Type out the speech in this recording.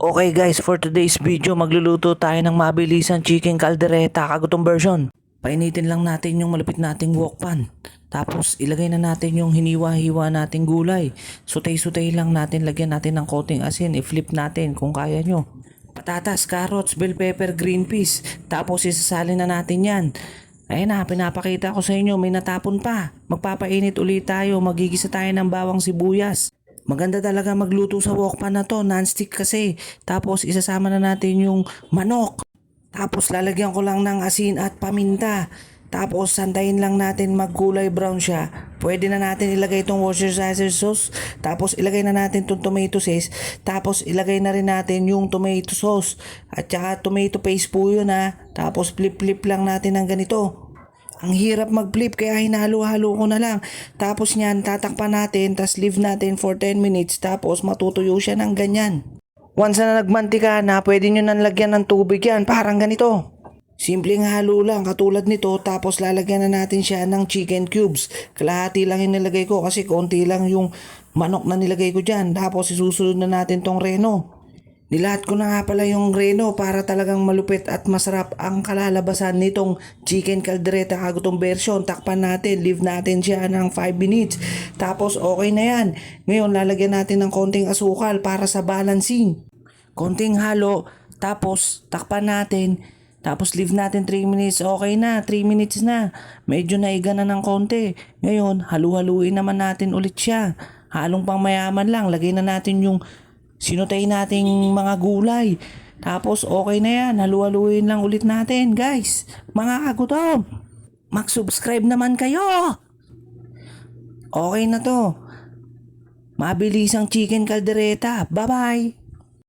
Okay guys, for today's video magluluto tayo ng mabilisang chicken caldereta kagutong version. Painitin lang natin yung malupit nating wok pan. Tapos ilagay na natin yung hiniwa-hiwa nating gulay. Sutay-sutay lang natin, lagyan natin ng konting asin, i-flip natin kung kaya nyo. Patatas, carrots, bell pepper, green peas. Tapos isasalin na natin yan. Ayun na, pinapakita ko sa inyo, may natapon pa. Magpapainit ulit tayo, magigisa tayo ng bawang sibuyas. Maganda talaga magluto sa wok pan na to, non-stick kasi. Tapos isasama na natin yung manok. Tapos lalagyan ko lang ng asin at paminta. Tapos santayin lang natin maggulay brown siya. Pwede na natin ilagay itong Worcestershire sauce. Tapos ilagay na natin itong tomato sauce. Tapos ilagay na rin natin yung tomato sauce. At saka tomato paste po yun ha. Tapos flip-flip lang natin ng ganito. Ang hirap mag-flip kaya hinalo-halo ko na lang. Tapos niyan tatakpan natin, tas leave natin for 10 minutes tapos matutuyo siya ng ganyan. Once na nagmantika na, pwede nyo nang lagyan ng tubig yan, parang ganito. Simpleng halo lang katulad nito, tapos lalagyan na natin siya ng chicken cubes. Kalahati lang yung nilagay ko kasi konti lang yung manok na nilagay ko dyan. Tapos isusunod na natin tong reno. Nilahat ko na nga pala yung reno para talagang malupit at masarap ang kalalabasan nitong chicken caldereta kagutong version. Takpan natin, leave natin siya ng 5 minutes. Tapos okay na yan. Ngayon lalagyan natin ng konting asukal para sa balancing. Konting halo, tapos takpan natin. Tapos leave natin 3 minutes. Okay na, 3 minutes na. Medyo naiga na ng konti. Ngayon, halu-haluin naman natin ulit siya. Halong pang mayaman lang. Lagay na natin yung sinutay nating mga gulay. Tapos okay na yan. Halu-haluin lang ulit natin, guys. Mga kagutom, mag-subscribe naman kayo. Okay na to. Mabilisang chicken caldereta. Bye-bye.